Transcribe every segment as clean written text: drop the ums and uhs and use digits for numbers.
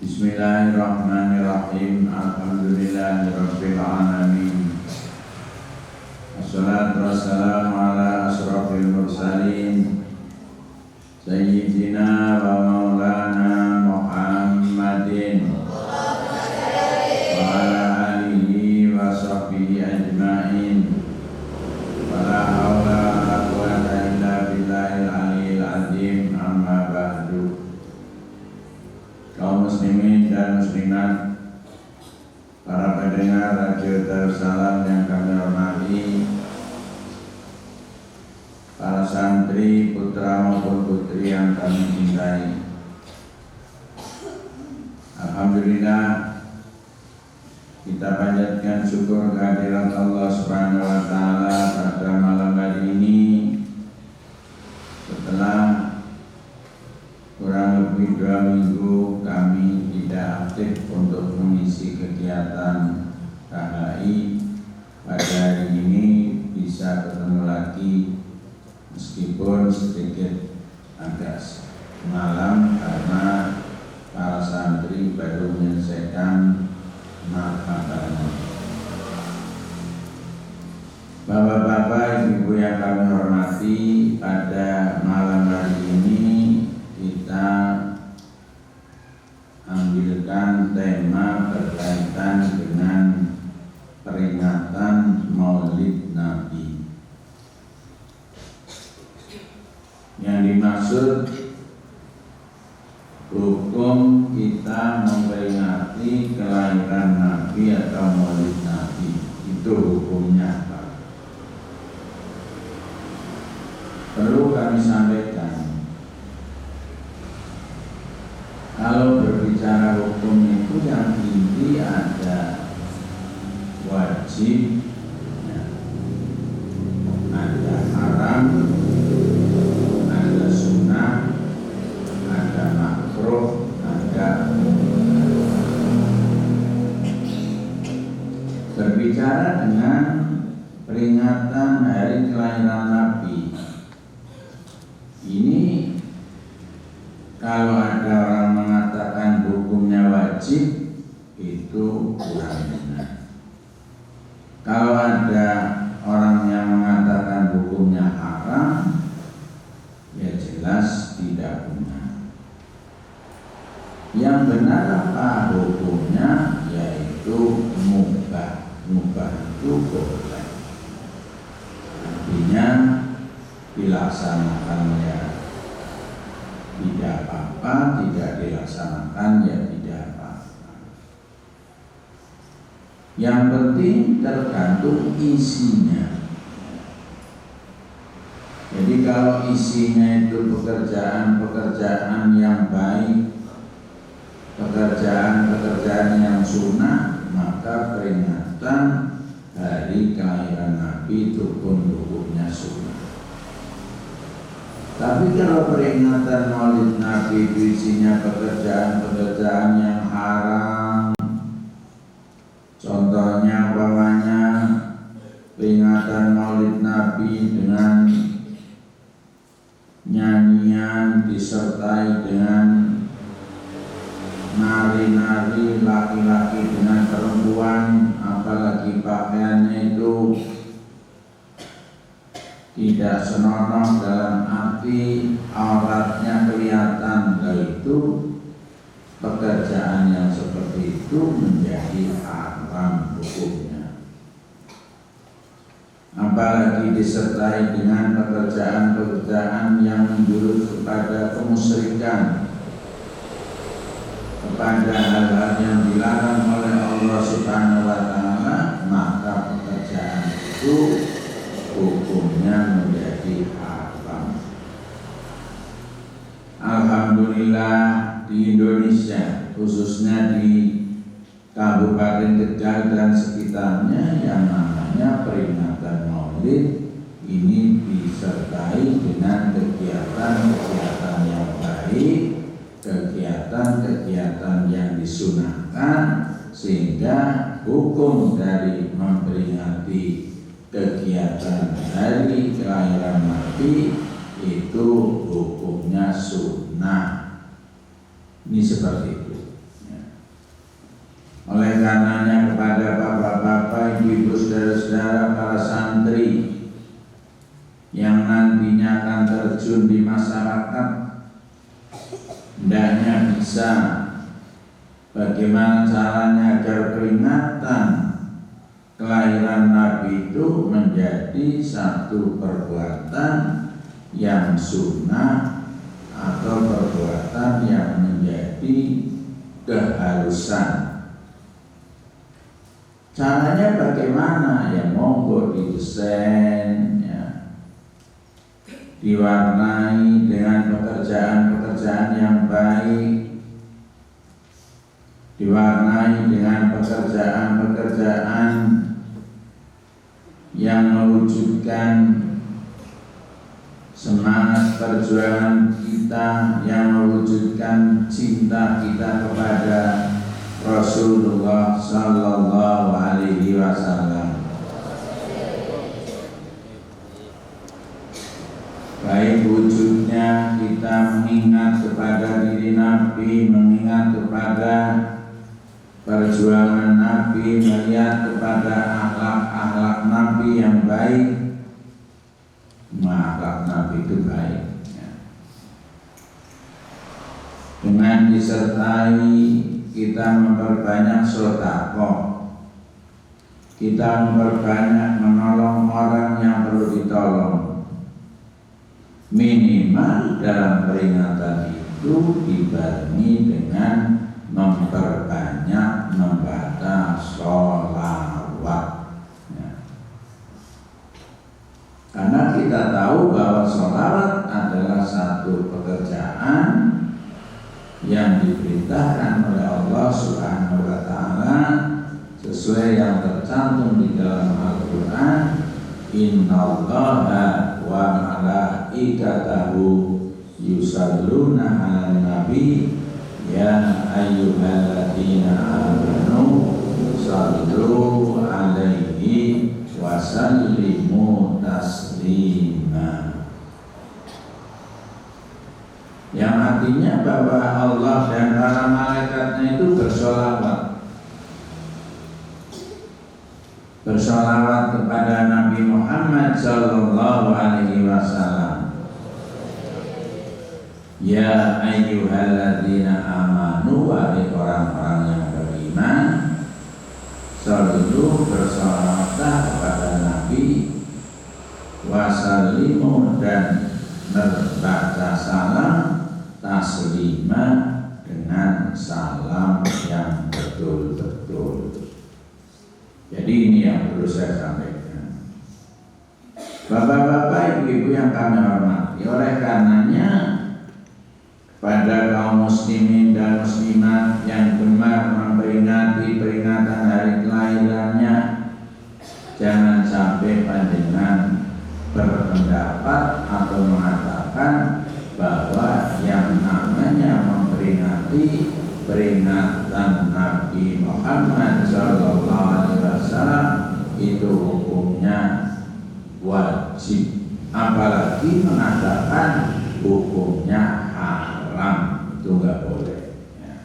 Bismillahirrahmanirrahim. Alhamdulillahirabbil alamin. Wassalatu wassalamu ala asrofil mursalin Sayyidina wa maulana Muhammadin wa ala alihi wa sahbihi ajma'in. Wa la hawla wa la quwwata illa billahil aliyyil azim. Amma ba'du. Kaum muslimin dan muslimat, para pendengar Radio Darussalam yang kami hormati, para santri putra maupun putri yang kami cintai. Alhamdulillah, kita panjatkan syukur kehadirat Allah Subhanahu wa taala pada malam hari ini setelah kurang lebih 2 minggu kami tidak aktif untuk mengisi kegiatan KHI. Pada hari ini bisa ketemu lagi meskipun sedikit agak malam karena para santri baru menyelesaikan makanannya. Bapak-bapak, ibu yang kami hormati, pada malam hari ini kita ambilkan tema berkaitan dengan peringatan Maulid Nabi. Yang dimaksud hukum kita memperingati kelahiran Nabi atau Maulid Nabi, itu hukumnya apa? Perlu kami sampaikan, kalau berbicara hukum itu yang inti ada wajib, ada haram, ada sunnah, ada makruh, ada berbicara dengan peringatan hari kelahiran Nabi. Ini kalau ada orang mengatakan hukumnya wajib, itu kurang benar. Kalau ada orang yang mengatakan hukumnya haram, ya jelas tidak benar. Yang benar apa hukumnya? Yaitu mubah. Mubah itu boleh. Artinya dilaksanakannya tidak apa-apa, tidak dilaksanakan ya tidak apa-apa. Yang penting tergantung isinya. Jadi kalau isinya itu pekerjaan-pekerjaan yang baik, pekerjaan-pekerjaan yang sunnah, maka peringatan hari kelahiran Nabi itu pun hukumnya sunnah. Tapi kalau peringatan Maulid Nabi itu isinya pekerjaan-pekerjaan yang haram, contohnya umpamanya peringatan Maulid Nabi dengan nyanyian disertai dengan nari-nari laki-laki dengan perempuan, apalagi pakaiannya itu tidak senonoh dalam arti auratnya kelihatan, itu pekerjaan yang seperti itu menjadi haram hukumnya. Apalagi disertai dengan pekerjaan-pekerjaan yang menjurus kepada kemusyrikan, kepada hal-hal yang dilarang oleh Allah Subhanahu wa taala, maka pekerjaan itu hukumnya menjadi haram. Alhamdulillah di Indonesia, khususnya di Kabupaten Tegal dan sekitarnya, yang namanya peringatan Maulid ini disertai dengan kegiatan-kegiatan yang baik, kegiatan-kegiatan yang disunahkan, sehingga hukum dari memperingati kegiatan hari kelahiran Nabi itu hukumnya sunnah. Ini seperti itu. Ya. terjun di masyarakat, hendaknya bisa bagaimana caranya agar peringatan kelahiran Nabi itu menjadi satu perbuatan yang sunnah atau perbuatan yang menjadi keharusan. Caranya bagaimana? Ya monggo didesain, ya, diwarnai dengan pekerjaan-pekerjaan yang baik, diwarnai dengan pekerjaan-pekerjaan yang mewujudkan semangat perjuangan kita, yang mewujudkan cinta kita kepada Rasulullah Sallallahu Alaihi Wasallam. Baik wujudnya kita mengingat kepada diri Nabi, mengingat kepada perjuangan Nabi, melihat kepada akhlak-akhlak Nabi yang baik. Akhlak Nabi itu baik, ya. Dengan disertai kita memperbanyak sedekah, kita memperbanyak menolong orang yang perlu ditolong. Minimal dalam peringatan itu dibarengi dengan memperbanyak membaca sholawat, ya. Karena kita tahu bahwa sholawat adalah satu pekerjaan yang diperintahkan oleh Allah Subhanahu wa Ta'ala sesuai yang tercantum di dalam Al-Quran. Innallaha wa malaikatahu yusalluna 'alan nabi ya ayyuhalladzina amanu sallu 'alaihi wa sallimu taslima. Yang artinya bahwa Allah dan para malaikatnya itu bersolawat kepada Nabi Muhammad Sallallahu Alaihi Wasallam. Ya ayyuhalladzina amanu, wahai orang-orang yang beriman, sallu, bersolawatlah kepada Nabi, wasallimu, dan membaca salam, taslima, dengan salam yang betul-betul. Jadi ini yang perlu saya sampaikan. Bapak-bapak, ibu-ibu yang kami hormati, oleh karenanya pada kaum muslimin dan muslimat yang gemar memperingati peringatan hari kelahirannya, jangan sampai panjenengan berpendapat atau mengatakan bahwa yang namanya memperingati peringatan Nabi Muhammad Sallallahu Alaihi Wasallam itu hukumnya wajib, apalagi mengatakan hukumnya haram, itu nggak boleh, ya.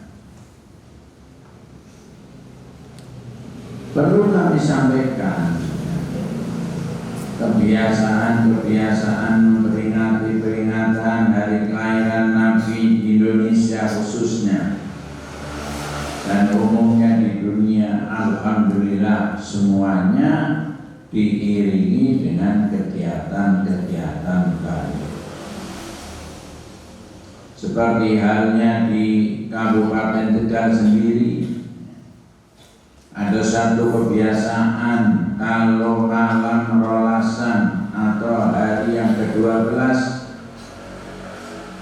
Perlu kami sampaikan, kebiasaan memperingati peringatan hari kelahiran Nabi di Indonesia khususnya dan umumnya di dunia, alhamdulillah semuanya diiringi dengan kegiatan-kegiatan baik. Seperti halnya di Kabupaten Tegal sendiri, ada satu kebiasaan kalau malam rolasan atau hari yang ke-12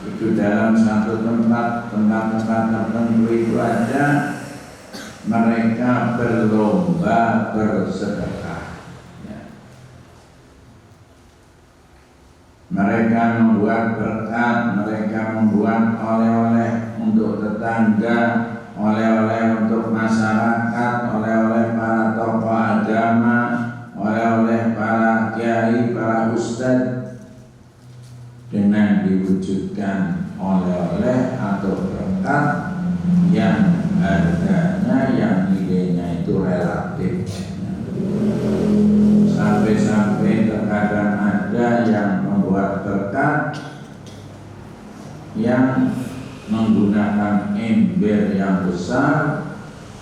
itu dalam satu tempat tertentu itu ada mereka berlomba bersedekah, ya. Mereka membuat berkat, mereka membuat oleh-oleh untuk tetangga, oleh-oleh untuk masyarakat, oleh-oleh para tokoh agama, oleh-oleh para kiai, para ustadz, dengan diwujudkan oleh-oleh atau berkat yang harganya, yang nilainya itu relatif. Sampai-sampai terkadang ada yang membuat berkat yang menggunakan ember yang besar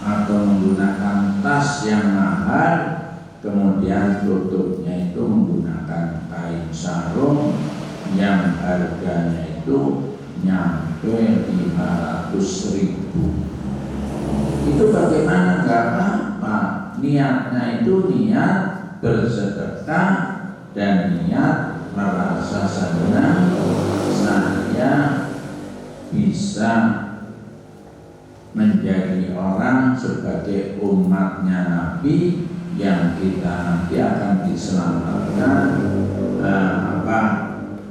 atau menggunakan tas yang mahal, kemudian tutupnya itu menggunakan kain sarung yang harganya itu nyampe 500.000. Itu bagaimana? Nggak apa-apa. Niatnya itu niat bersedekah dan niat merasa senang saya bisa menjadi orang sebagai umatnya Nabi yang kita nanti akan diselamatkan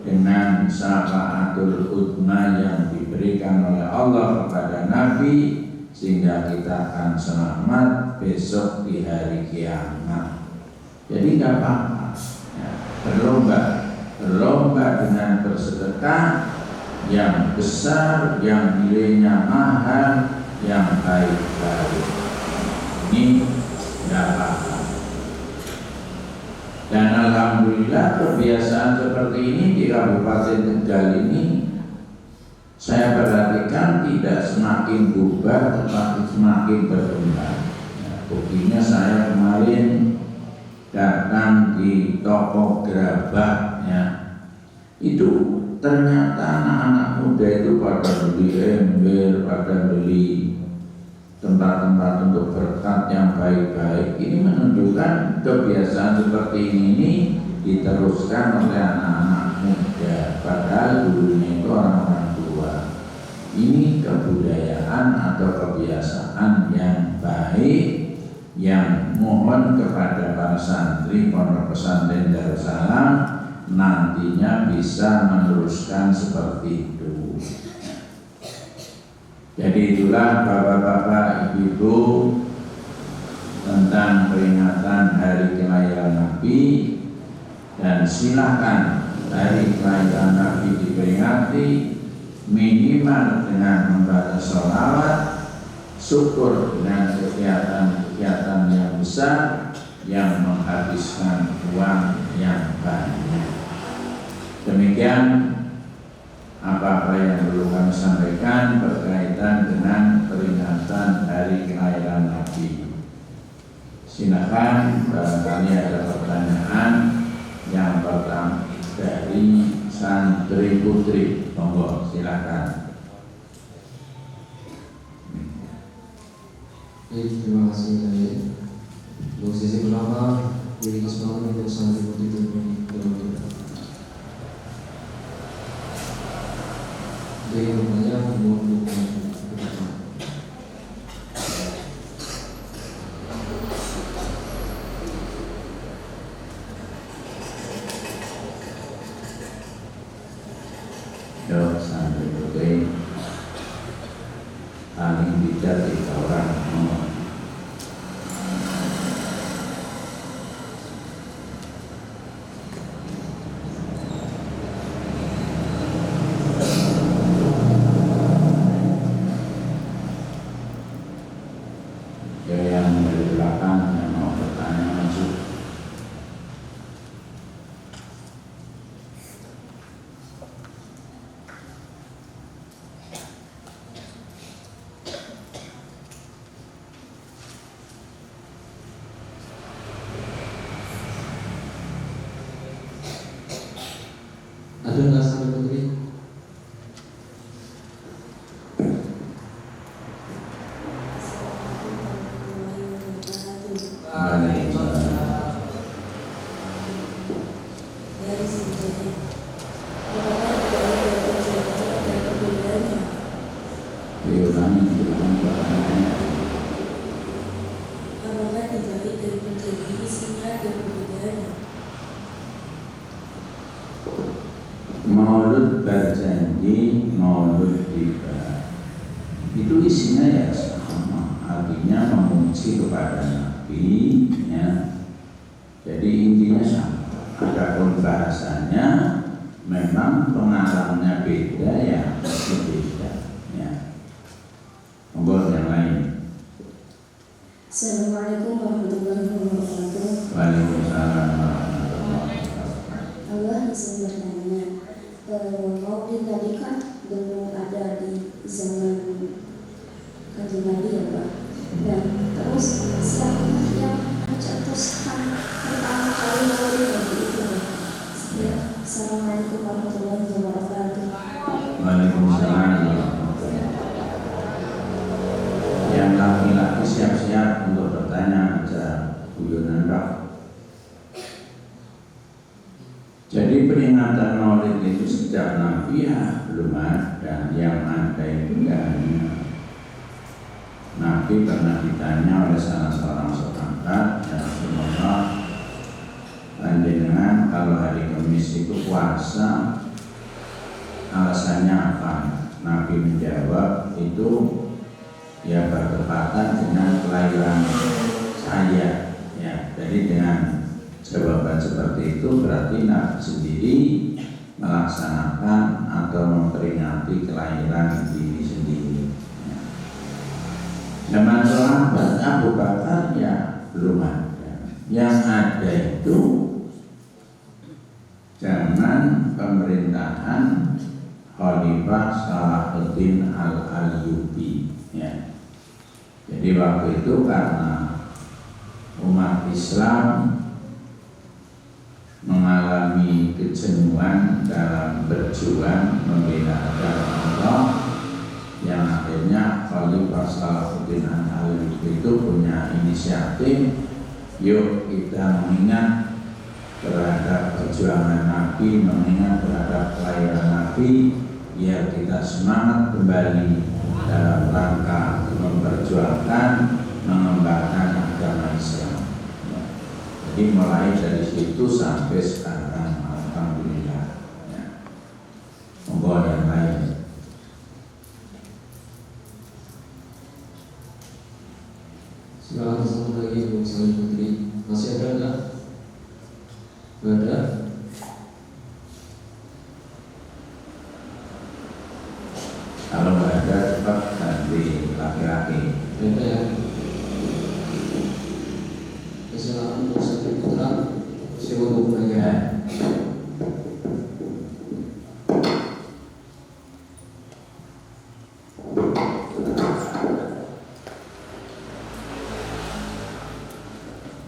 dengan syafaatul uzma yang diberikan oleh Allah kepada Nabi, sehingga kita akan selamat besok di hari kiamat. Jadi nggak apa-apa ya, berlomba dengan bersedekah yang besar, yang nilainya mahal, yang baik-baik. Ini nggak apa-apa. Dan alhamdulillah kebiasaan seperti ini di Kabupaten Tegal ini saya perhatikan tidak semakin bubar, tetapi semakin berkembang. Buktinya saya kemarin datang di toko gerabah ya, itu ternyata anak-anak muda itu pada beli ember, pada beli tempat-tempat untuk berkat yang baik-baik. Ini menunjukkan kebiasaan seperti ini diteruskan oleh anak-anak muda, padahal dulunya itu orang-orang tua. Ini kebudayaan atau kebiasaan yang baik, yang mohon kepada para santri Pondok Pesantren Darussalam nantinya bisa meneruskan seperti itu. Jadi itulah bapak-bapak, ibu-ibu, tentang peringatan hari kelahiran Nabi, dan silakan hari kelahiran Nabi diperingati minimal dengan membaca sholawat, syukur dengan kegiatan-kegiatan yang besar yang menghabiskan uang yang banyak. Demikian apa-apa yang perlu kami sampaikan berkaitan dengan peringatan hari kelahiran Nabi. Silakan barangkali ada pertanyaan. Yang pertama dari santri putri, monggo silakan. Terima kasih dari untuk sesi pertama dari Ismail untuk santri putri terpilih. Jadi pertanyaan santri putri paling bijak di orang nomor. Yang dari belakang yang mau bertanya maju. ada nggak santri putri? Maulud berjanji, maulud tiba. Itu isinya ya sama, artinya memuji kepada Nabi ya. Jadi intinya sama. Adapun bahasanya memang pengarangnya beda ya, mesti beda ya. Monggo yang lain. Assalamualaikum warahmatullahi wabarakatuh. Waalaikumsalam warahmatullahi wabarakatuh. Allah izin bertanya, maulid tadi kan belum Tapi siap-siap untuk bertanya aja guyonan Pak. Jadi peringatan Maulid itu sejak Nabi ya belum ada. Yang ada itu ya hanya Nabi pernah ditanya oleh salah seorang sahabat, ya Rasulullah, panjenengan kalau hari Kamis itu puasa alasannya apa? Nabi menjawab itu ya bertepatan dengan kelahiran saya. Ya, jadi dengan jawaban seperti itu berarti Nabi sendiri melaksanakan atau memperingati kelahiran diri sendiri. Ya. Zaman sahabat Abu Bakar ya belum ada. Yang ada itu zaman pemerintahan Khalifah Salahuddin Al-Ayyubi. Ya. Jadi waktu itu karena umat Islam mengalami kejenuhan dalam berjuang membela agama Allah, yang akhirnya Khalifah Salahuddin Al-Ayyubi itu punya inisiatif, yuk kita mengingat terhadap perjuangan Nabi, mengingat terhadap kelahiran Nabi, biar kita semangat kembali dalam rangka memperjuangkan, mengembangkan agama Islam. Jadi mulai dari situ sampai sekarang, alhamdulillah. Ya. Monggo yang lain. Silakan satu lagi Bung Salim Putri. Masih ada enggak? Enggak ada. Kalau nggak ada cepat ganti laki-laki. Ada ya. Silakan untuk Salim Putra. Siapa untuk menanya?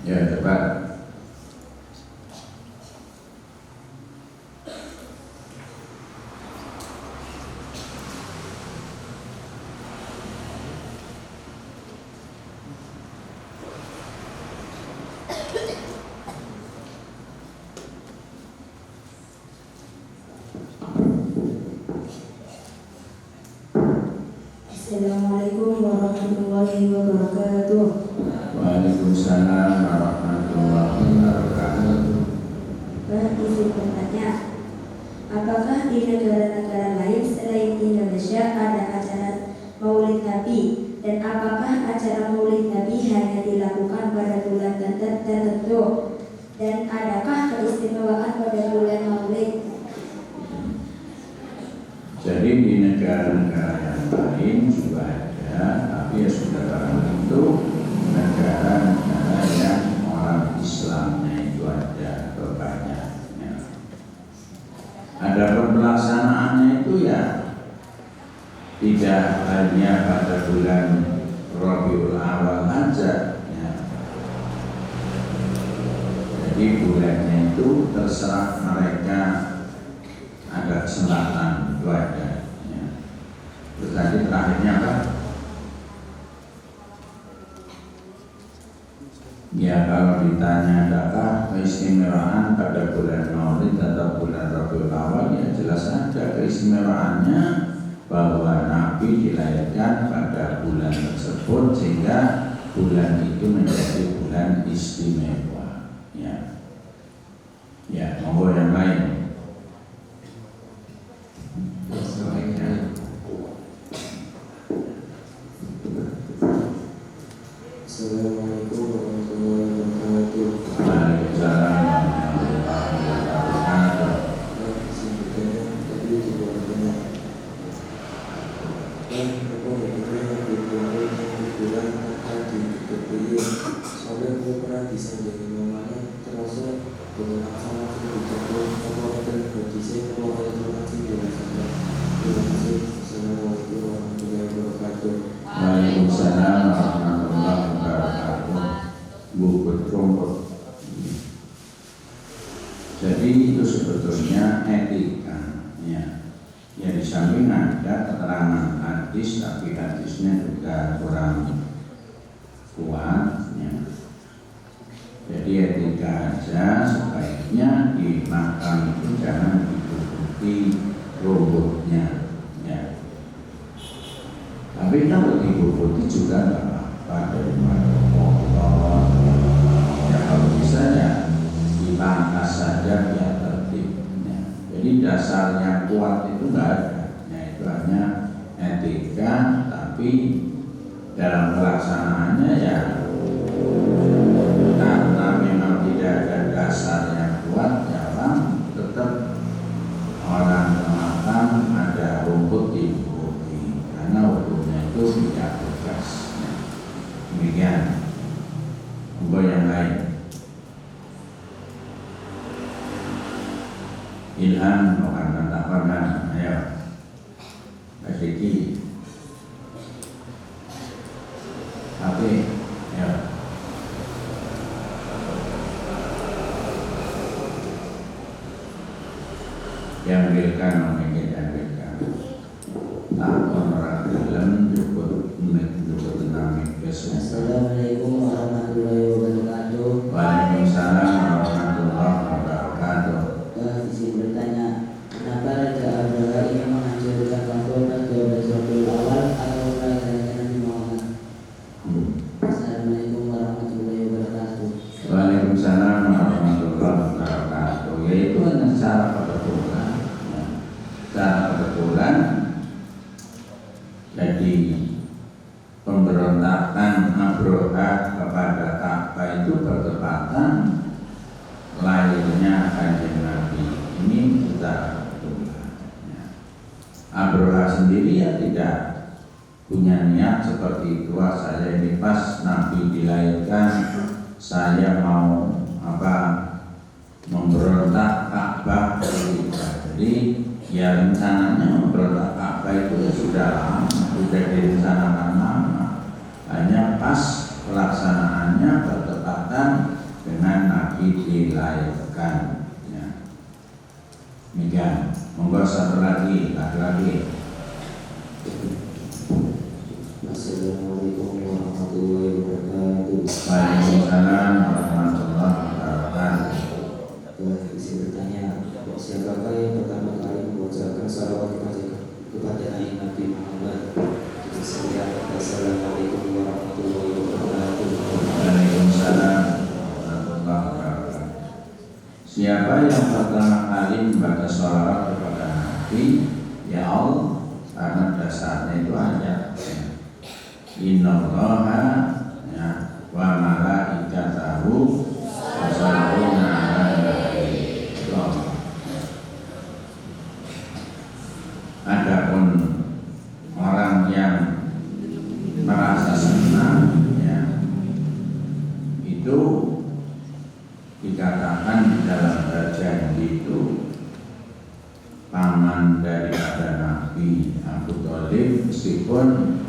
Ya cepat. Assalamualaikum warahmatullahi wabarakatuh. Waalaikumsalam warahmatullahi wabarakatuh. Pak, izin bertanya, apakah di negara-negara lain selain Indonesia ada acara Maulid Nabi? Dan apakah acara Maulid Nabi hanya dilakukan pada bulan tertentu? Dan adakah keistimewaan pada bulan Maulid? Jadi di negara-negara yang lain juga ada, tapi ya sudah barang tentu negara-negara yang orang Islamnya itu ada banyaknya. Ada pelaksanaannya itu ya tidak hanya pada bulan Rabiul Awal aja. Ya. Jadi bulannya itu terserah mereka ada kesempatan itu ada. Ya. Terus tadi terakhirnya apa? Ya kalau ditanya adakah keistimewaan pada bulan Maulid atau bulan Rabiul Awal, ya jelas ada keistimewaannya bahwa Nabi dilahirkan pada bulan tersebut sehingga bulan itu menjadi bulan istimewa. Ya, ya monggo yang lain. Assalamualaikum warahmatullahi wabarakatuh. Waalaikumsalam warahmatullahi wabarakatuh. Tadi juga bertanya. Dan aku mendengar berbulan bulan tadi kemudian soalnya aku pernah disanjung namanya termasuk dengan asal aku dijatuh kalau dan berjisi kalau ada informasi dari sana. Terima kasih. Assalamualaikum warahmatullahi wabarakatuh. Waalaikumsalam warahmatullahi wabarakatuh. Bubut rumput. Jadi itu sebetulnya etika, ya. Ya di samping ada keterangan hadis, tapi hadisnya juga kurang Jadi etika aja sebaiknya di makam itu jangan dibubuti rumputnya, ya. Tapi kalau dibubuti juga nggak apa-apa daripada kotor. Ya kalau bisa ya dipangkas saja biar tertib. Ya. Jadi dasarnya kuat itu nggak ada. Ya, itu hanya etika, tapi dalam pelaksanaannya ya karena memang tidak ada dasar yang kuat, ya orang tetap orang makam ada rumput dibubuti karena hukumnya itu tidak tegas. Ya. Demikian. Untuk yang lain, Ilham bukan kata pernah, ayo Pak Siki, tapi ya yang berikan memikirkan takon orang dalam cukup tenang besok. Assalamualaikum warahmatullahi wabarakatuh. Waalaikumsalam warahmatullahi wabarakatuh. Izin bertanya, kenapa Raja Abraha ingin menghancurkan kampung 12 Rabiul Awal atau merayakan Nabi Muhammad? Assalamualaikum warahmatullahi wabarakatuh. Waalaikumsalam warahmatullahi wabarakatuh. Yaitu hanya secara kebetulan, ya. Secara kebetulan, jadi pemberontakan Abraha kepada Ka'bah itu bertepatan lahirnya Kanjeng Nabi. Ini secara kebetulan. Ya. Abraha sendiri ya tidak punya niat seperti itu. Saya ini pas Nabi dilahirkan, saya mau memberontak Ka'bah. Jadi ya rencananya memberontak Ka'bah itu ya sudah lama, sudah direncanakan lama. Hanya pas pelaksanaannya bertepatan dengan Nabi dilahirkan. Ya. Demikian. Monggo satu lagi, lagi. Assalamualaikum warahmatullahi wabarakatuh. Waalaikumsalam warahmatullahi wabarakatuh. Izin bertanya, siapakah yang pertama kali mengucapkan salawat kepada Nabi Muhammad? Assalamualaikum warahmatullahi wabarakatuh. Waalaikumsalam warahmatullahi wabarakatuh. Siapa yang pertama kali membaca sholawat kepada Nabi? Ya Allah, karena dasarnya itu ayat. Innallaha ya wa malaikatahu yusholluna 'alan nabi. Adapun orang yang merasa senang, ya, itu dikatakan di dalam janji itu paman daripada Nabi Abu Thalib, meskipun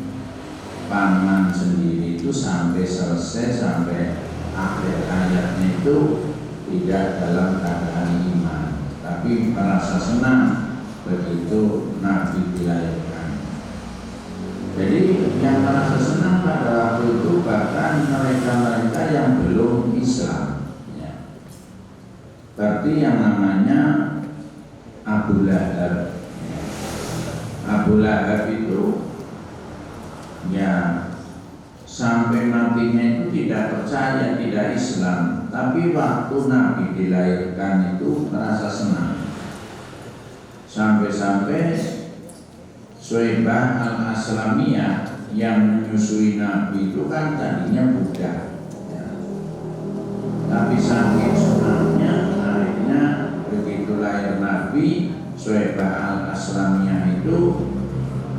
paman sendiri itu sampai selesai, sampai akhir ayatnya itu tidak dalam keadaan iman, tapi merasa senang begitu Nabi dilahirkan. Jadi yang merasa senang pada waktu itu bahkan mereka-mereka yang belum Islam, ya. Berarti yang namanya Abu Lahab, ya. Abu Lahab itu ya sampai matinya itu tidak percaya, tidak Islam, tapi waktu Nabi dilahirkan itu merasa senang. Sampai-sampai Suhaibah al-Aslamiyah yang menyusui Nabi itu kan tadinya budak, ya. Tapi saking senangnya akhirnya begitu lahir Nabi, Suhaibah al-Aslamiyah itu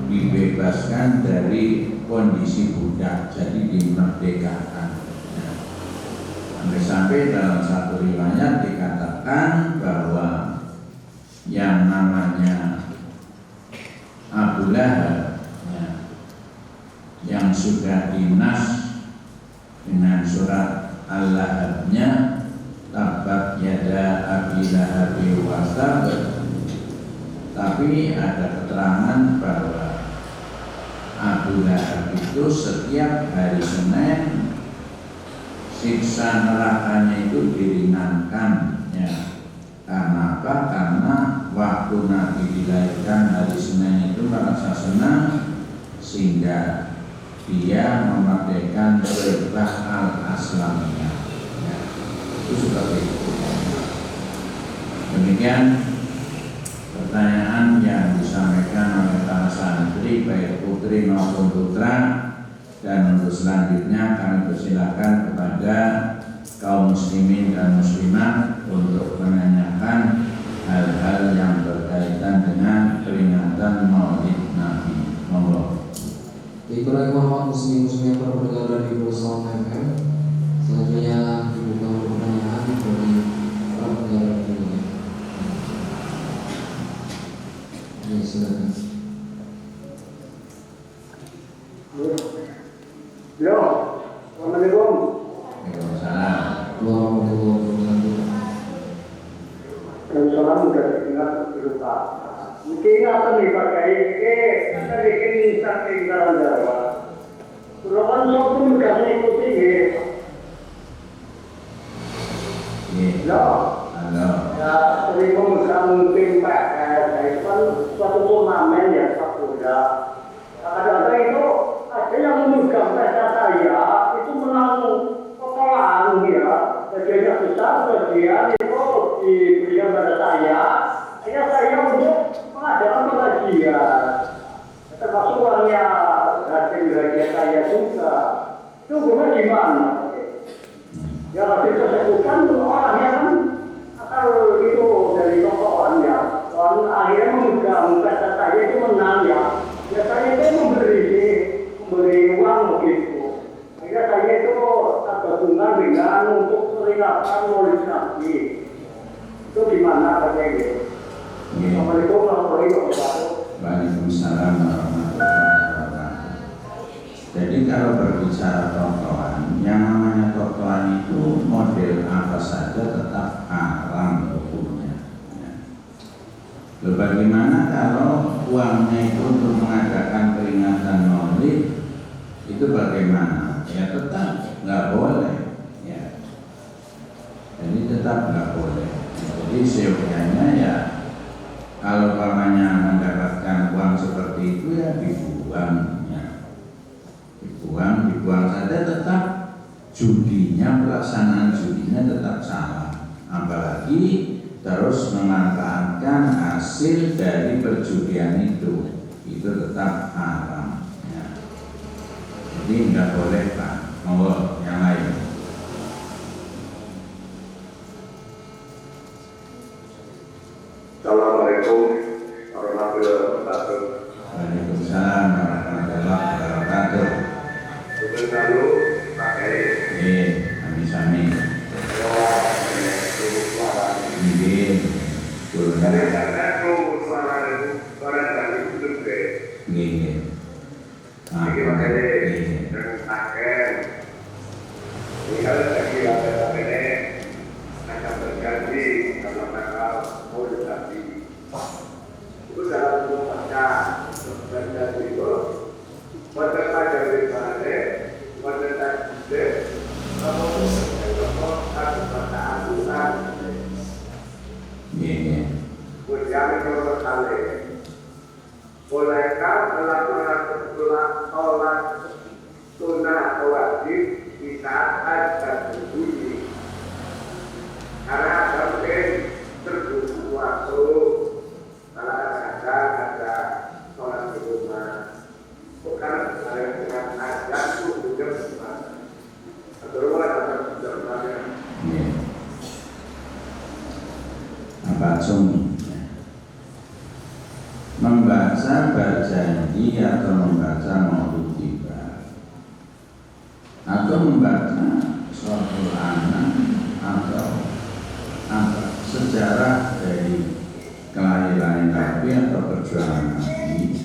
dibebaskan dari kondisi budak, jadi dimerdekakan. Ya. Sampai-sampai dalam satu riwayat dikatakan bahwa yang namanya Abu Lahab, ya, yang sudah dinas dengan surat Al-Lahabnya tabat yada Abi Lahab wa tab, tapi ada keterangan bahwa Abu Lahab itu setiap hari Senin siksa nerakanya itu diringankan ya. Karena apa? Karena waktu Nabi dilahirkan hari Senin itu merasa senang sehingga dia memakaikan Qirbah al-Aslamiyah ya. Itu seperti itu. Demikian pertanyaan yang disampaikan oleh para santri baik putri maupun putra, dan untuk selanjutnya kami persilakan kepada kaum muslimin dan muslimat untuk menanyakan hal-hal yang berkaitan dengan peringatan Maulid Nabi. Monggo. Baiklah Muhammad muslim-muslim yang berpendengar di Bersama FM. Selanjutnya dibuka untuk pertanyaan dari para pendengar ini. Ya, silakan. Yo, Assalamualaikum. Waalaikumsalam. Warahmatullahi wabarakatuh. Dan salam sudah diingat berupa. Mungkin apa nih Pak Kiai? Kita bikin instansi dalam Jawa. Kurang satu kasih ikuti ya. Ya. Halo. Ya, Assalamualaikum. Mungkin Pak Kiai kan suatu turnamen yang satu ya. Kadang-kadang itu ada yang memegang peta saya itu menang peperangan ya. Bagiannya besar, bagian itu diberikan pada saya. Akhirnya saya untuk mengadakan pengajian. Termasuk uangnya hasil bagian saya juga. Itu gimana gimana? Ya hasil tersebutkan orangnya kan atau itu dari tokohannya. Dan akhirnya memegang peta saya itu menang ya. Ya saya itu memberi uang begitu. Akhirnya saya itu tergabungan dengan untuk peringatan Maulid Nabi. Itu gimana Pak Kiai? Assalamualaikum warahmatullahi wabarakatuh. Waalaikumsalam warahmatullahi wabarakatuh. Jadi kalau berbicara tokoan, yang namanya tokoan itu model apa saja tetap haram hukumnya. Lalu bagaimana kalau uangnya itu untuk mengadakan peringatan Maulid, itu bagaimana? Ya tetap nggak boleh. Ya. Jadi tetap nggak boleh. Jadi seyogyanya ya kalau pamannya mendapatkan uang seperti itu ya dibuang, ya. dibuang saja, tetap judinya, pelaksanaan judinya tetap salah. Apalagi terus memanfaatkan hasil dari perjudian itu tetap haram. Ya. Jadi nggak boleh Pak. Monggo yang lain. Assalamualaikum warahmatullahi wabarakatuh. Waalaikumsalam warahmatullahi wabarakatuh. Lalu pakai Sami. karena suara itu orang dari itu deh. Jadi makanya dengan akhir ini kalau lagi ada ini akan terjadi kalau tanggal Maulid Nabi itu dalam rumahnya terjadi itu pada dari mana pada tadi kalau kata aturan kemudian nomor kali bolehkah melakukan sholat sunnah wajib di saat dan berbunyi karena mungkin terburu waktu kalau ada sholat di rumah bukan ada dengan azan itu juga gimana atau rumah atau sebenarnya apa sumi membaca berjanji atau membaca maulid tiba atau membaca suatu anak atau apa sejarah dari kelahiran Nabi atau perjuangan Nabi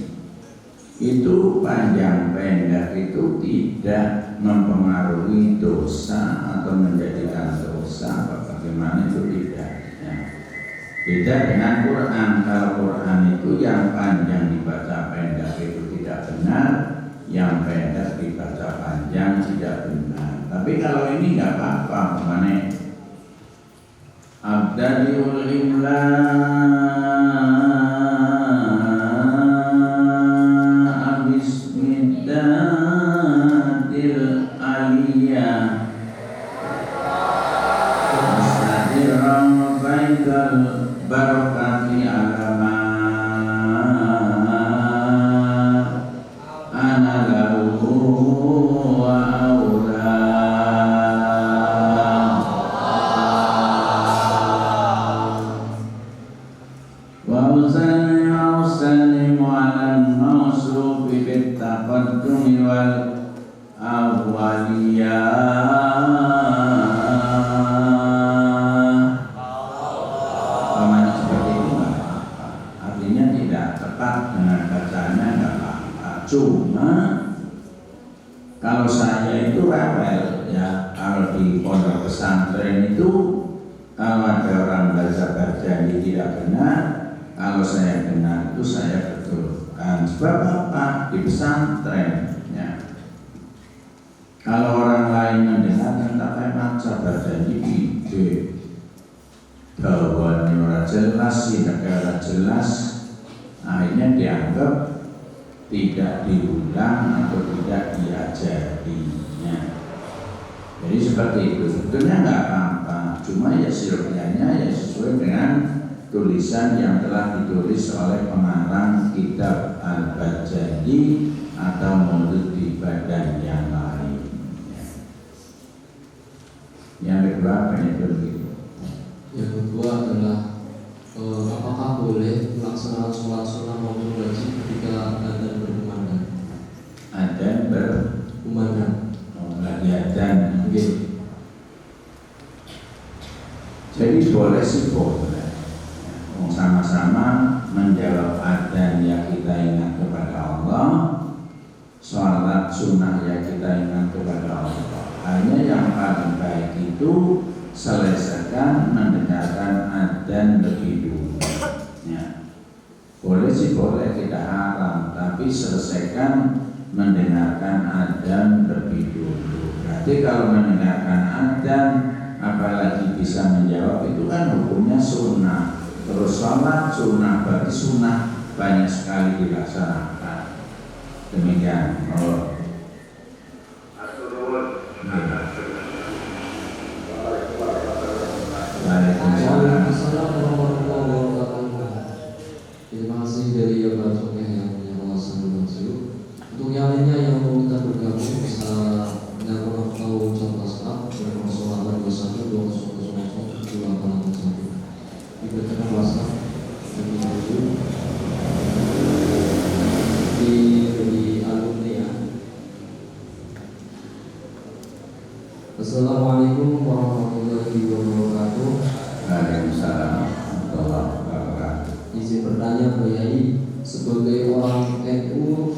itu panjang pendek itu tidak mempengaruhi dosa atau menjadikan dosa atau bagaimana itu tidak ya. Beda dengan Quran. Kalau Quran itu yang panjang dibaca pendek itu tidak benar, yang pendek dibaca panjang tidak benar. Tapi kalau ini nggak apa-apa, makanya abdaliul imla abismidatil aliyah mustadiran baikal barakati alama ana lahu wa aula wa usallimu ala al-mawsufi bit-taqaddumi wal awwaliyah. Namanya seperti itu nggak apa-apa. Artinya tidak tepat dengan bacanya nggak apa-apa. Cuma kalau saya itu rewel ya, kalau di pondok pesantren itu kalau ada orang baca jadi tidak benar, kalau saya benar itu saya betulkan. Sebab apa? Di pesantren ya. Kalau orang lain mendengar kan tak payah maca bacanya ide bahwa ini orang jelas, ini negara jelas, akhirnya dianggap tidak diulang atau tidak diajarinya. Jadi seperti itu. Sebetulnya nggak apa-apa. Cuma ya silpiannya ya sesuai dengan tulisan yang telah ditulis oleh pengarang kitab Al-Bajali atau Maulud di badan yang lain. Yang kedua apa itu begitu? Yang kedua adalah apakah boleh melaksanakan sholat sunnah maupun wajib ketika adzan berkumandang? Adzan Berkumandang. Lagi adzan. Jadi boleh sih boleh. Sama-sama menjawab adzan ya kita ingat kepada Allah, sholat sunnah ya kita ingat kepada Allah. Hanya yang paling baik itu selesaikan mendengarkan adzan lebih dulu. Ya. Boleh sih boleh, tidak haram, tapi selesaikan mendengarkan adzan lebih dulu. Berarti kalau mendengarkan adzan apalagi bisa menjawab itu kan hukumnya sunnah. Terus sholat sunnah, berarti sunnah banyak sekali dilaksanakan. Demikian. Waalaikumsalam warahmatullahi wabarakatuh. Terima kasih dari yang bacanya yang punya wawasan bermaksud. Untuk yang lainnya yang mau kita bergabung bisa menyalurkan atau chat WhatsApp dengan 0821 2000 dibacakan WhatsApp di alumni ya. Assalamualaikum warahmatullahi wabarakatuh. Waalaikumsalam warahmatullahi wabarakatuh. Izin bertanya Pak Yai, sebagai orang NU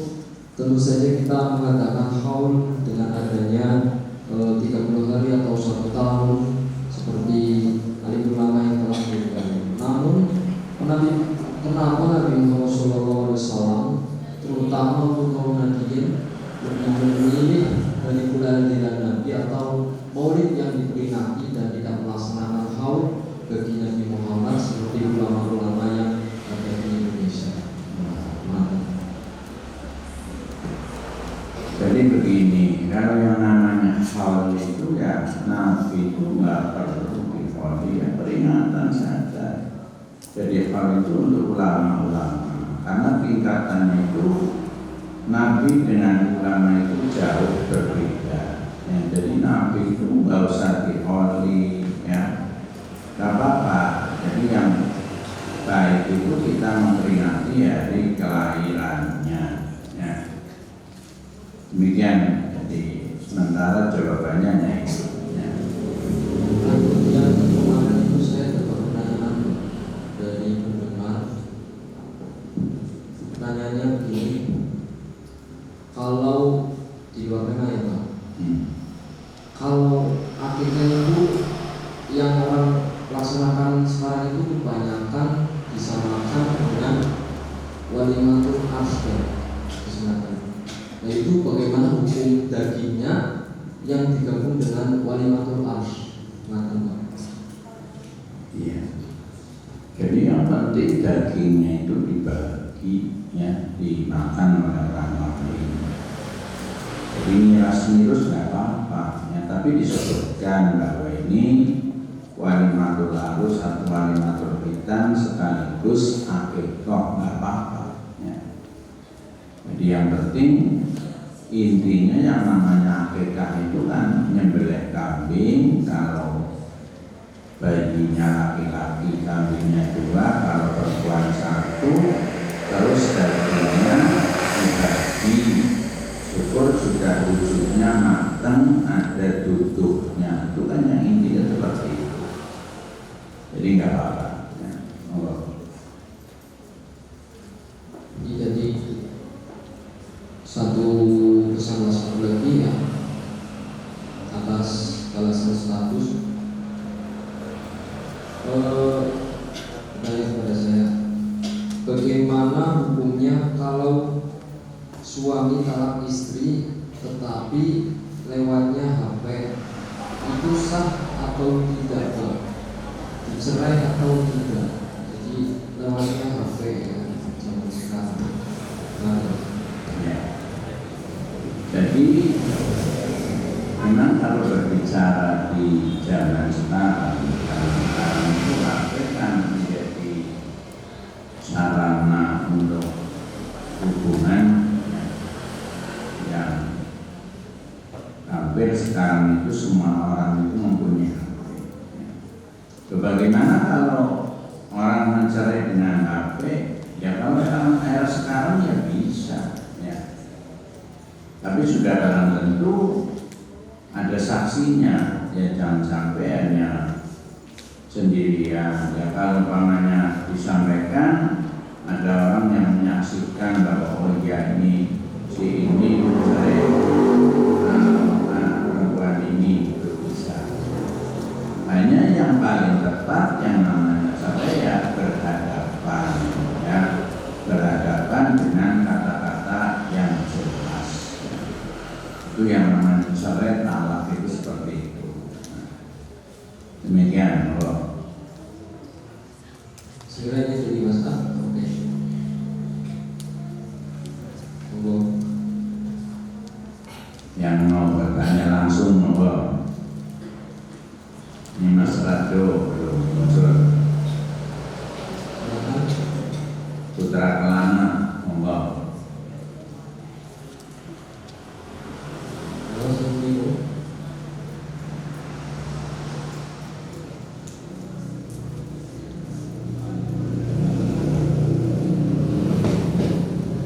tentu saja kita mengatakan haul dengan adanya 30 hari atau 1 tahun seperti alim ulama yang telah diberikan. Namun kenapa Nabi Muhammad SAW terutama untuk kaum Nahdien lebih memilih dari bulan Nabi atau Maulid yang diperingati dan tidak melaksanakan haul bagi Nabi Muhammad seperti ulama-ulama yang ada di Indonesia. Jadi begini, kalau yang namanya haul itu ya Nabi itu nggak perlu diholi, ya peringatan saja. Jadi haul itu untuk ulama-ulama, karena tingkatannya itu Nabi dengan ulama itu jauh berbeda. Ya, jadi Nabi itu nggak usah diholi, ya, nggak apa-apa. Jadi yang baik itu kita memperingati hari kelahirannya. Ya. Demikian. Jadi sementara jawabannya itu. Ya. Yang kemarin itu saya dapat pertanyaan dari pendengar. Pertanyaannya begini, kalau di luar tema ya Pak, kalau akikah itu yang orang laksanakan sekarang itu kebanyakan disamakan dengan walimatul akhir, yaitu bagaimana hukum dagingnya yang digabung dengan walimatul arsh. Iya. Jadi yang penting dagingnya itu dibagi, ya, dimakan oleh orang lain. Jadi miras-mirus nggak apa-apa, ya, tapi disebutkan bahwa ini walimatul arus atau walimatul hitam sekaligus akikah, nggak apa-apa. Ya. Jadi yang penting intinya yang namanya akikah itu kan nyembelih kambing. Kalau bayinya laki-laki kambingnya 2, kalau perempuan 1, terus dagingnya dibagi. Syukur sudah wujudnya matang, ada duduknya, itu kan yang intinya seperti itu. Jadi nggak apa-apa. Ya. Jadi satu pesan lagi ya atas balasan status tanya kepada saya, bagaimana hukumnya kalau suami talak istri tetapi lewatnya HP, itu sah atau tidak, Pak? Dicerai atau tidak? Jadi lewatnya HP ya, zaman sekarang. Ya. Jadi memang kalau berbicara di zaman sekarang itu HP kan menjadi sarana untuk hubungan yang hampir sekarang itu semua orang itu mempunyai HP. Bagaimana kalau orang mencerai dengan HP? Ya kalau dalam era sekarang ya bisa, ya. Tapi sudah dalam tentu ada saksinya, ya jangan sampai hanya sendirian. Ya kalau umpamanya disampaikan ada orang yang menyaksikan bahwa oh ya ini si ini mencerai perempuan ini, itu bisa. Hanya yang paling tepat yang namanya saya berhadapan, ya, berhadapan dengan kata-kata yang jelas. Itu yang namanya cerai talak itu seperti itu. Demikian, Allah. Sekiranya jadi masalah, oke. Yang mau bertanya langsung, Allah. Ini Mas Rado belum muncul. Putra Kelana, Allah.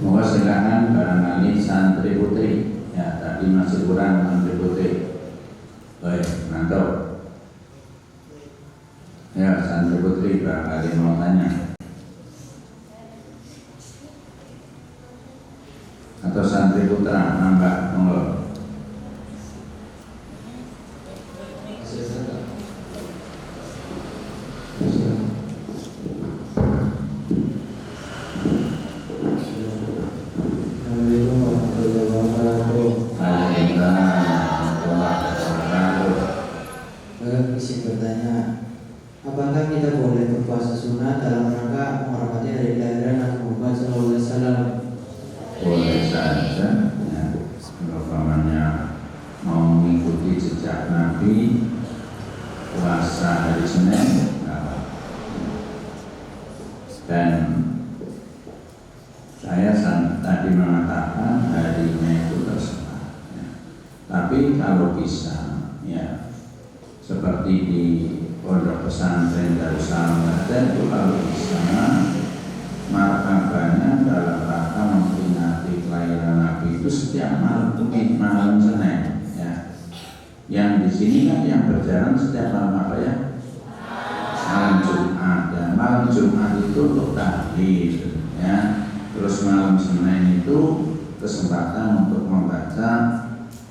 Mohon silakan barangkali santri putri. Ya, tadi masih kurang santri putri. Baik, mantap. Ya, santri putri barangkali mau tanya. Atau santri putra nambah, monggo. Izin bertanya, apakah kita boleh berpuasa sunat dalam rangka menghormati hari kelahiran Nabi Muhammad SAW? Boleh saja, ya. Umpamanya mau mengikuti jejak Nabi, puasa hari Senin, nah. Dan saya tadi mengatakan harinya itu terserah, ya. Tapi kalau bisa, ya, seperti di pondok pesantren Darussalam itu kalau bisa martabanya dalam rangka memperingati kelahiran Nabi itu setiap malam Senin, ya. Yang di sini kan yang berjalan setiap malam apa ya? Malam Jumat, ya. Malam Jumat itu untuk tahlil, ya. Terus malam Senin itu kesempatan untuk membaca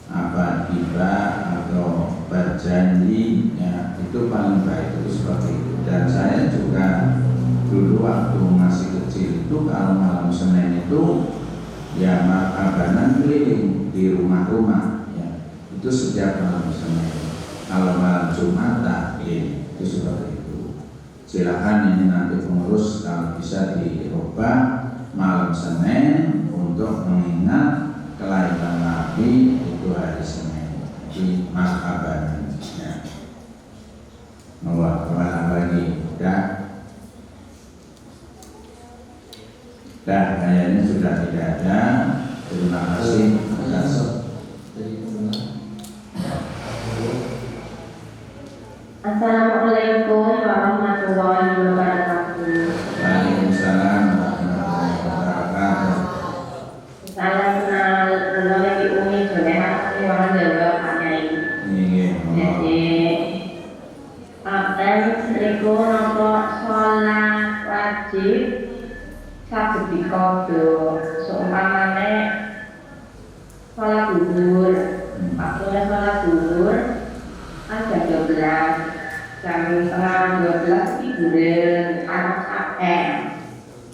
apa tiba atau berjanji, ya, itu paling baik itu seperti itu. Dan saya juga dulu waktu masih kecil itu kalau malam Senin itu ya markabanan keliling di rumah-rumah, ya, Itu setiap malam Senin. Kalau malam Jumat tahlil, itu seperti itu. Silakan ini nanti pengurus kalau bisa dirubah malam Senin untuk mengingat kelahiran Nabi itu hari Senin di marhaban ya. Mau kemana lagi? Dah kayaknya sudah tidak ada. Terima kasih atas Assalamualaikum warahmatullahi wabarakatuh. Waalaikumsalam warahmatullahi wabarakatuh. Salam kenal kula iki Umi Juleha Iwan Jawa Pak Yai. Jadi paten niku napa salat wajib saged dikodo seumpamane salat zuhur. Waktunya salat zuhur kan jam 12, jam setengah 12 tiduran anak sampai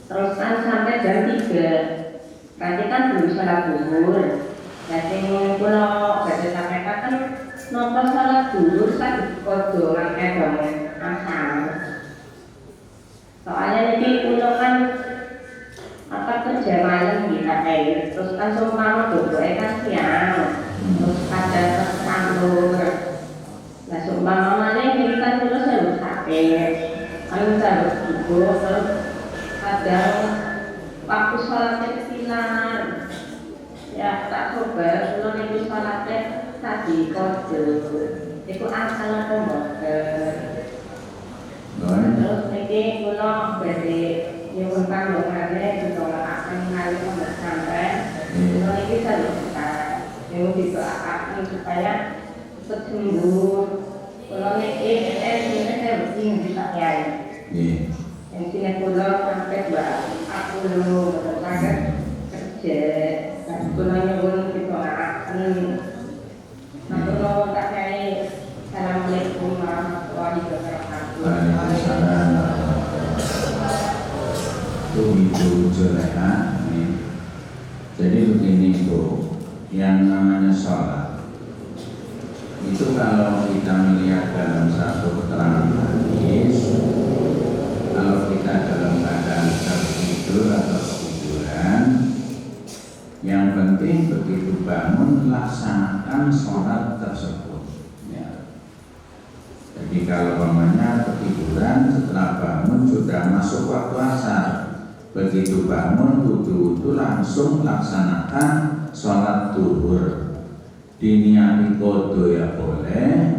terus kan sampai jam 3 berarti kan belum sholat zuhur. Jadi kalau baca sampaikan kan nopo sholat zuhur saya kodo langkah dong asal soalnya ini untuk kan apa kerja malam kita terus kan seumpama doa kan siang terus ada tersambung. Nah, seumpama ini kan terus harus sakit, kan harus tidur, terus kadang waktu sholatnya kesilan, ya tak coba, kalau itu sholatnya tadi kode, itu asal atau bodoh. Terus ini kalau dari nyuwun panggungane juga akan kali pondok sampai, kalau ini saya lupa, yang didoakan supaya sembuh. Kalau ini saya begini bisa Yai. Yang sini pulau sampai aku betul-betul kerja. Dan pulau pun kita akan. Nah pulau tak Yai. Assalamualaikum warahmatullahi wabarakatuh. Waalaikumsalam. Itu Ibu Juleha. Jadi begini Bu, yang namanya sholat itu kalau kita melihat dalam satu keterangan hadis, kalau kita dalam keadaan tertidur atau ketiduran, yang penting begitu bangun laksanakan sholat tersebut ya. Jadi kalau umpamanya ketiduran setelah bangun sudah masuk waktu asar, begitu bangun wudu langsung laksanakan sholat zuhur. Diniati kodo ya boleh,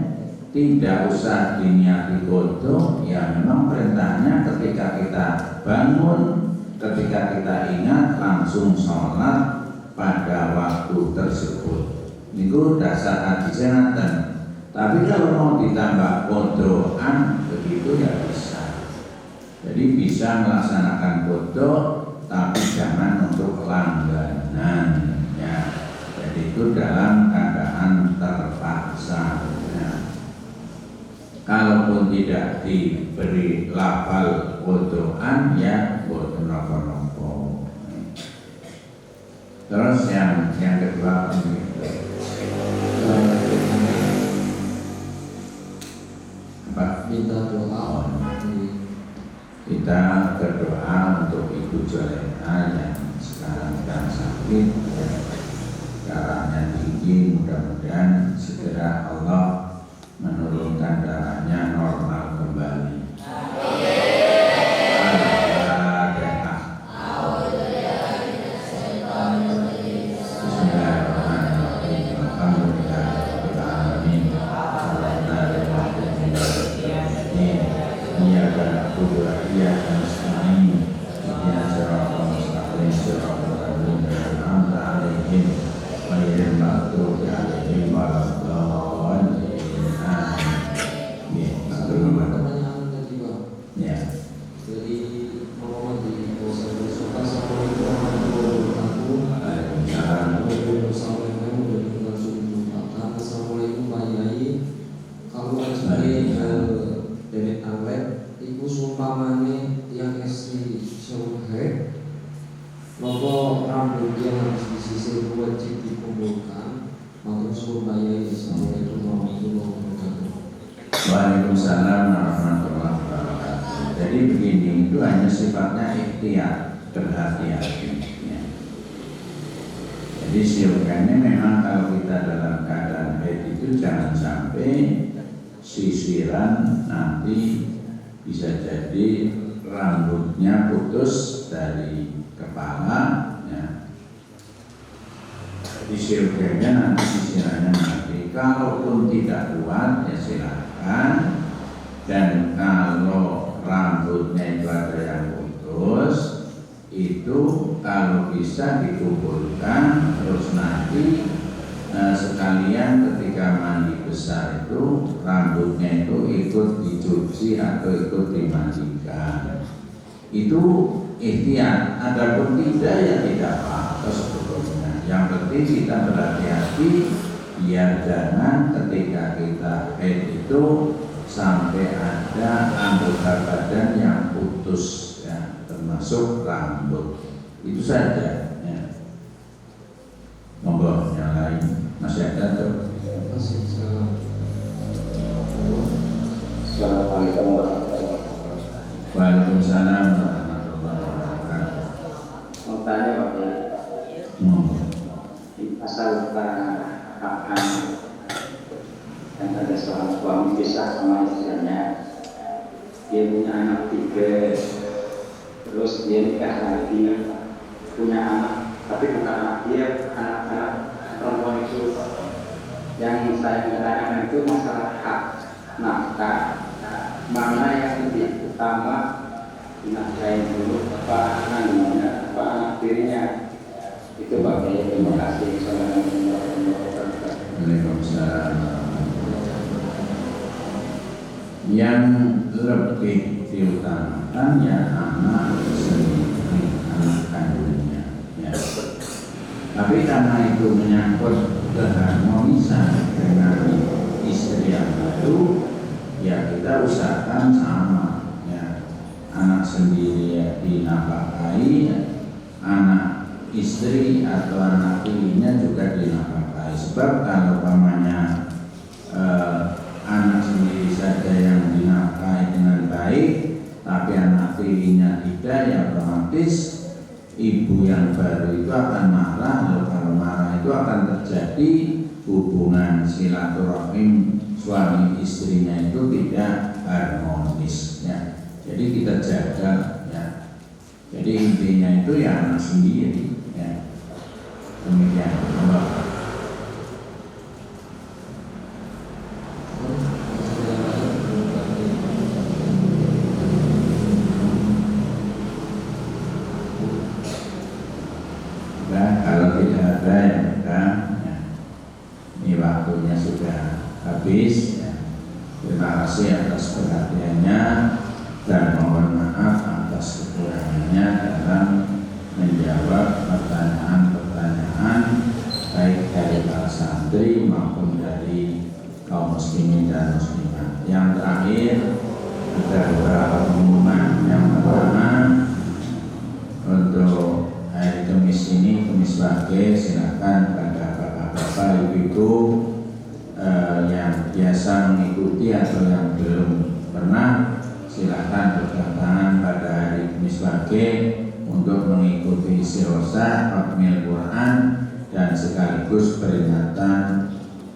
tidak usah diniati kodo ya memang perintahnya ketika kita bangun, ketika kita ingat langsung sholat pada waktu tersebut. Itu dasar hadisnya. Tapi kalau mau ditambah kodoan begitu ya bisa. Jadi bisa melaksanakan kodo tapi jangan untuk langganan ya. Jadi itu dalam keadaan terpaksa ya. Kalaupun tidak diberi lafal kodoan ya boten nopo-nopo. Terus yang kedua apa? Minta doa. Kita berdoa untuk Ibu Juleha yang sekarang sedang sakit ya. Darahnya tinggi, mudah-mudahan segera Allah menurunkan darahnya normal kembali. Pertanyaan tadi Pak. Ya. Jadi Muhammad di Assalamualaikum warahmatullahi wabarakatuh. Assalamualaikum Pak Yai. Kalau sebagai demet awet, ibu sumpamane yang esi syurga, nopo rambut yang harus disisir wajib dikumpulkan, maupun Surabaya. Assalamualaikum warahmatullahi wabarakatuh. Waalaikumsalam warahmatullahi wabarakatuh. Jadi begini, itu hanya sifatnya ikhtiar, berhati-hati. Ya. Jadi siokannya memang kalau kita dalam keadaan haid itu jangan sampai sisiran nanti bisa jadi rambutnya putus dari kepala. Ya. Jadi siokannya nanti sisirannya nanti. Kalaupun tidak kuat ya silakan. Dan kalau rambutnya itu ada yang putus, itu kalau bisa dikumpulkan terus nanti sekalian ketika mandi besar itu rambutnya itu ikut dicuci atau ikut dimandikan. Itu ikhtiar. Adapun tidak ya tidak apa-apa sebetulnya. Yang penting kita berhati-hati biar jangan ketika kita haid itu sampai ada anggota badan yang putus, ya, termasuk rambut. Itu saja. Ya. Monggo yang lain masih ada tuh. Assalamualaikum warahmatullahi wabarakatuh. Waalaikumsalam warahmatullahi wabarakatuh. Mau tanya Pak, di pasal hak yang ada seorang suami pisah sama istrinya, dia punya anak 3, terus dia nikah lagi, punya anak, tapi bukan anak dia, anak-anak perempuan itu. Yang saya katakan itu masalah hak nafkah, mana yang lebih utama dinafkahin dulu, apa anaknya, apa anak dirinya. Itu Pak Kiai, terima kasih. Waalaikumsalam. Yang lebih diutamakan ya anak sendiri, anak kandungnya. Ya. Tapi karena itu menyangkut keharmonisan dengan istri yang baru, ya kita usahakan sama. Ya. Anak sendiri ya dinafkahi, anak istri atau anak tirinya juga dinafkahi. Sebab kalau pamannya anak sendiri saja yang dinafkahi dengan baik, tapi anak tirinya tidak, ya otomatis ibu yang baru itu akan marah. Lalu kalau marah itu akan terjadi hubungan silaturahim suami istrinya itu tidak harmonis. Ya. Jadi kita jaga. Ya. Jadi intinya itu ya anak sendiri. Ya. Demikian. Kalau tidak ada yang ya. Ini waktunya sudah habis. Ya. Terima kasih atas perhatiannya dan mohon maaf atas kekurangannya dalam menjawab pertanyaan-pertanyaan baik dari para santri maupun dari kaum muslimin dan muslimat. Yang terakhir ada beberapa pengumuman. Yang pertama, untuk hari Kamis ini, Kamis Wage, silakan pada bapak-bapak, ibu-ibu yang biasa mengikuti atau yang belum pernah, silakan berdatangan pada hari Kamis Wage untuk mengikuti istighosah, takmil Quran dan sekaligus peringatan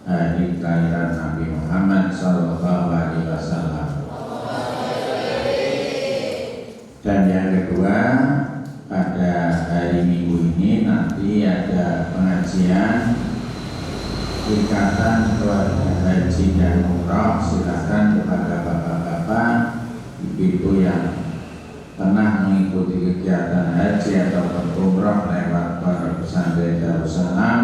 hari kelahiran Nabi Muhammad SAW. Dan yang kedua, pada hari Minggu ini nanti ada pengajian Ikatan Keluarga Haji dan Umrah. Silakan kepada bapak-bapak, ibu-ibu yang pernah mengikuti kegiatan haji atau umrah lewat Pondok Pesantren Darussalam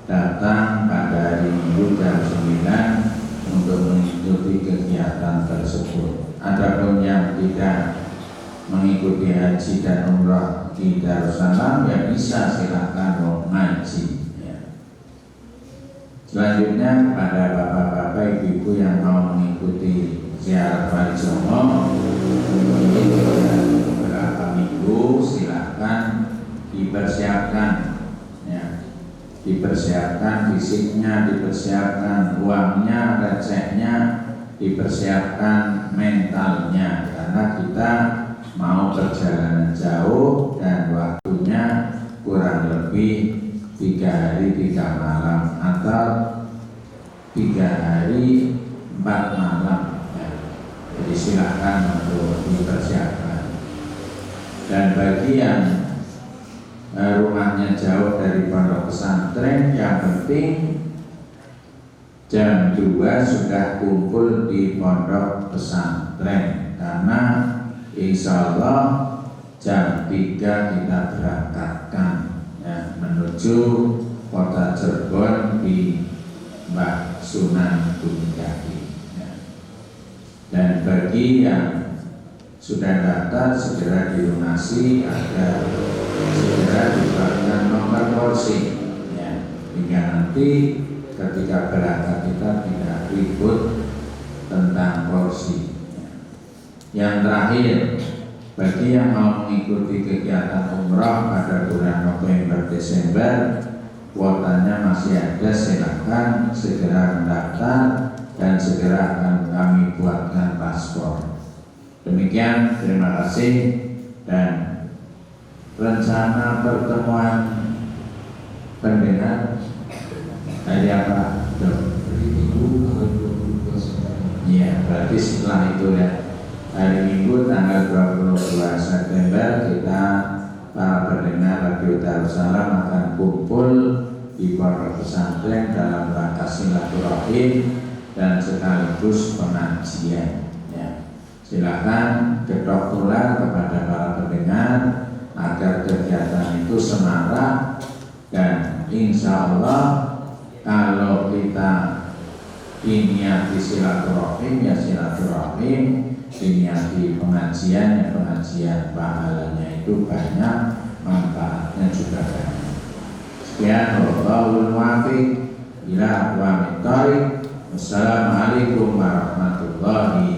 datang pada hari Minggu jam 9 untuk mengikuti kegiatan tersebut. Adapun yang tidak mengikuti haji dan umrah di Darussalam ya bisa silakan ngaji. Selanjutnya kepada bapak-bapak, ibu-ibu yang mau mengikuti ziarah Wali Songo beberapa minggu, silakan dipersiapkan ya. dipersiapkan fisiknya, dipersiapkan uangnya, recehnya, dipersiapkan mentalnya, karena kita mau perjalanan jauh dan waktunya kurang lebih 3 hari 3 malam atau 3 hari 4 malam ya. Jadi silakan untuk dipersiapkan. Dan bagi yang rumahnya jauh dari pondok pesantren, yang penting jam 2 sudah kumpul di pondok pesantren, karena insya Allah jam 3 kita berangkatkan ya, menuju kota Cirebon di Mbah Sunan Gunung Jati ya. Dan bagi yang sudah daftar segera dilunasi agar segera diberikan nomor kursi ya, hingga nanti ketika berangkat kita tidak ribut tentang kursi ya. Yang terakhir, bagi yang mau mengikuti kegiatan umrah pada bulan November Desember, kuotanya masih ada, silakan segera mendaftar dan segera akan kami buatkan paspor. Demikian, terima kasih. Dan rencana pertemuan pendengar hari apa? Iya, berarti setelah itu ya, hari Minggu tanggal 22 September kita para pendengar Radio Darussalam akan kumpul di pondok pesantren dalam rangka silaturahim dan sekaligus pengajian ya. Silakan ketok tular kepada para pendengar agar kegiatan itu semarak, dan insya Allah kalau kita diniati silaturahim ya silaturahim, diniati pengajian ya pengajian, pahalanya itu banyak, manfaatnya juga banyak. Sekian, wallahul muwaffiq ila aqwamit thoriq. Wassalamualaikum warahmatullahi